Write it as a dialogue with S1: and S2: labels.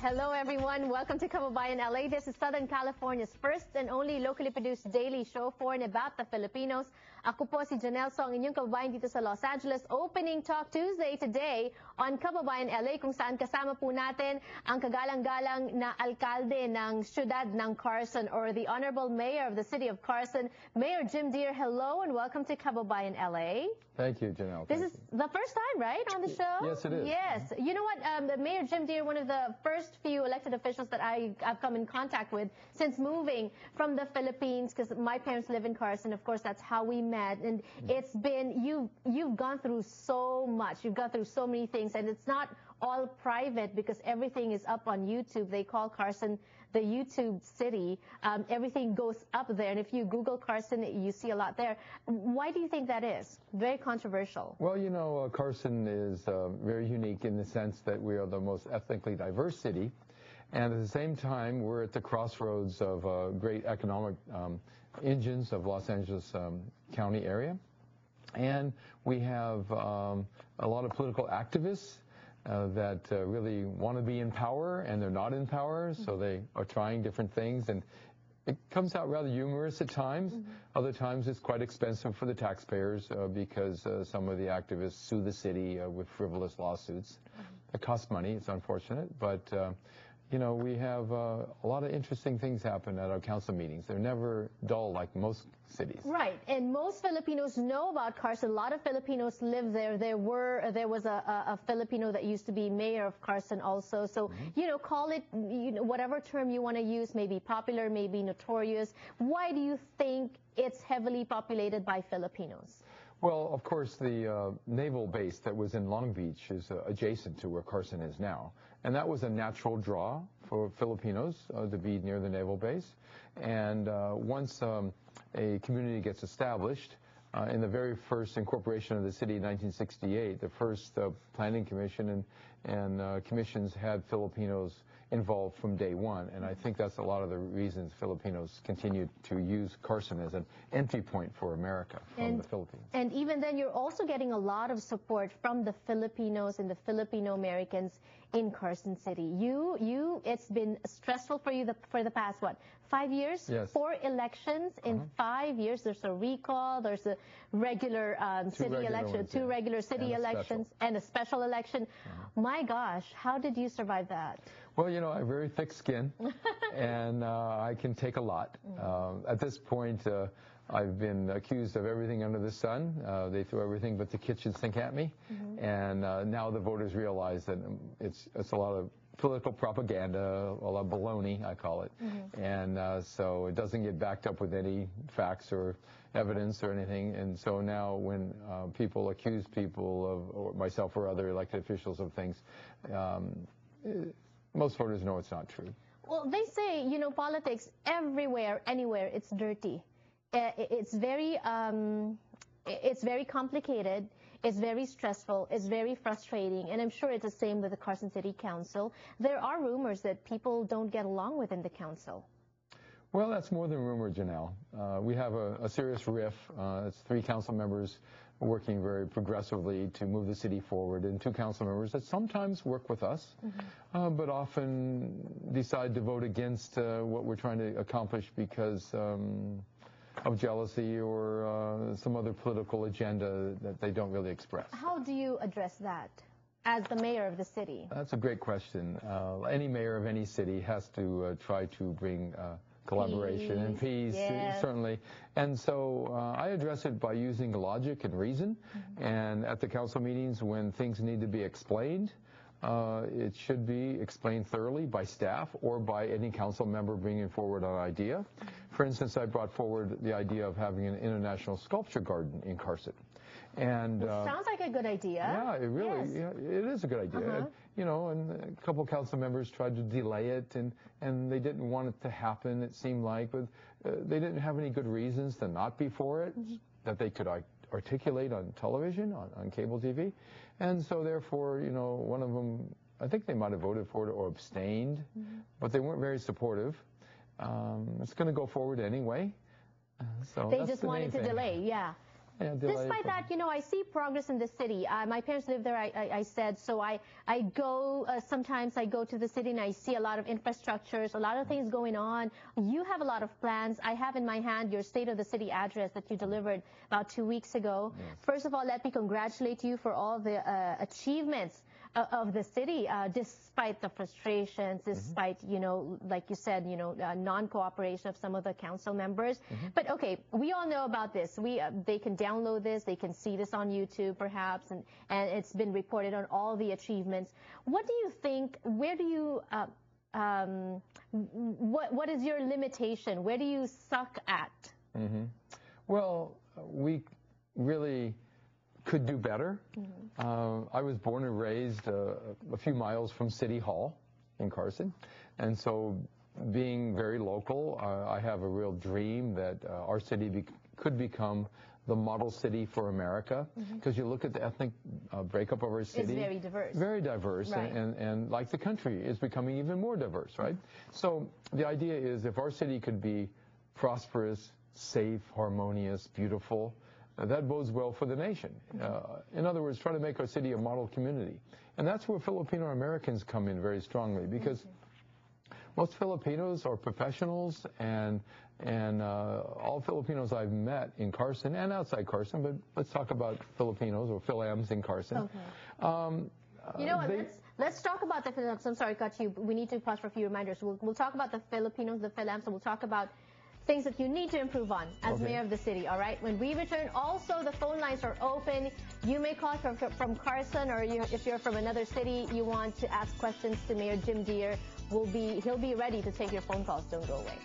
S1: Hello everyone, welcome to Kababayan LA. This is Southern California's first and only locally produced daily show for and about the Filipinos. Ako po si Janelle Song, inyong kababayan dito sa Los Angeles. Opening Talk Tuesday today on Kababayan LA, kung saan kasama po natin ang kagalang-galang na alkalde ng siyudad ng Carson, or the Honorable Mayor of the City of Carson, Mayor Jim Deere. Hello and welcome to Kababayan LA.
S2: Thank you, Janelle.
S1: This is the first time, right, on the show?
S2: Yes, it is.
S1: Yes. You know what, Mayor Jim Deere, one of the first few elected officials that I've come in contact with since moving from the Philippines, because my parents live in Carson. Of course, that's how we met. And it's been, you've gone through so much. You've gone through so many things. And it's not all private because everything is up on YouTube. They call Carson the YouTube city. Everything goes up there. And if you Google Carson, you see a lot there. Why do you think that is? Very controversial.
S2: Well, you know, Carson is very unique in the sense that we are the most ethnically diverse city. And at the same time, we're at the crossroads of great economic engines of Los Angeles County area. And we have a lot of political activists that really want to be in power, and they're not in power, so they are trying different things. And it comes out rather humorous at times. Other times it's quite expensive for the taxpayers because some of the activists sue the city with frivolous lawsuits. It costs money. It's unfortunate, but you know, we have a lot of interesting things happen at our council meetings. They're never dull like most cities. Right,
S1: and most Filipinos know about Carson. A lot of Filipinos live there. There was a Filipino that used to be mayor of Carson also. So, you know, call it whatever term you want to use, maybe popular, maybe notorious. Why do you think it's heavily populated by Filipinos?
S2: Well, of course, the naval base that was in Long Beach is adjacent to where Carson is now. And that was a natural draw for Filipinos to be near the naval base. And once a community gets established, in the very first incorporation of the city in 1968, the first planning commission and commissions had Filipinos involved from day one. And I think that's a lot of the reasons Filipinos continue to use Carson as an entry point for America from the Philippines.
S1: And even then, you're also getting a lot of support from the Filipinos and the Filipino Americans in Carson City. It's been stressful for you for the past, what, 5 years?
S2: Yes.
S1: 4 elections in 5 years. There's a recall, there's a regular city election, 2 regular city elections, and a special election. My gosh, how did you survive that?
S2: Well, you know, I have very thick skin, and I can take a lot. At this point, I've been accused of everything under the sun. They threw everything but the kitchen sink at me. And now the voters realize that it's a lot of political propaganda, a lot of baloney, I call it. And so it doesn't get backed up with any facts or evidence or anything. And so now when people accuse people of, or myself or other elected officials of things, most voters know it's not true.
S1: Well, they say, you know, politics everywhere, anywhere, it's dirty. It's very complicated. It's very stressful. It's very frustrating. And I'm sure it's the same with the Carson City Council. There are rumors that people don't get along within the council.
S2: Well, that's more than rumor, Janelle. We have a serious riff. It's 3 council members working very progressively to move the city forward, and 2 council members that sometimes work with us, but often decide to vote against what we're trying to accomplish because of jealousy or some other political agenda that they don't really express.
S1: How do you address that as the mayor of the city?
S2: That's a great question. Any mayor of any city has to try to bring collaboration and peace, certainly. And so I address it by using logic and reason. And at the council meetings, when things need to be explained, it should be explained thoroughly by staff or by any council member bringing forward an idea. For instance, I brought forward the idea of having an international sculpture garden in Carson. And
S1: sounds like a good idea.
S2: Yeah, it really, it is a good idea. And, you know, and a couple council members tried to delay it, and they didn't want it to happen, it seemed like. But they didn't have any good reasons to not be for it that they could articulate on television, on cable TV. And so therefore, you know, one of them, I think they might have voted for it or abstained, but they weren't very supportive. It's going to go forward anyway. So
S1: they just wanted to delay,
S2: Yeah,
S1: despite that, you know, I see progress in the city. My parents live there, I said, so I go, sometimes I go to the city and I see a lot of infrastructures, a lot of things going on. You have a lot of plans. I have in my hand your State of the City address that you delivered about 2 weeks ago.
S2: Yes.
S1: First of all, let me congratulate you for all the achievements of the city, despite the frustrations, despite, you know, like you said, you know, non-cooperation of some of the council members. But okay, we all know about this. They can download this, they can see this on YouTube perhaps, and it's been reported on all the achievements. What do you think, where do you, what is your limitation? Where do you suck at?
S2: Well, we really could do better. I was born and raised a few miles from City Hall in Carson, and so being very local, I have a real dream that our city could become the model city for America, because you look at the ethnic breakup of our city.
S1: It's very diverse.
S2: Very diverse,
S1: right.
S2: and like the country is becoming even more diverse, right? So the idea is if our city could be prosperous, safe, harmonious, beautiful, that bodes well for the nation. In other words, try to make our city a model community. And that's where Filipino Americans come in very strongly, because most Filipinos are professionals, and all Filipinos I've met in Carson and outside Carson, but let's talk about Filipinos or Philams in Carson.
S1: Okay. You know what, let's talk about the Philams. I'm sorry, cut you. We need to pause for a few reminders. We'll talk about the Filipinos, the Philams, and we'll talk about things that you need to improve on as mayor of the city, all right? When we return, also the phone lines are open. You may call from Carson, or if you're from another city, you want to ask questions to Mayor Jim Deere. He'll be ready to take your phone calls. Don't go away.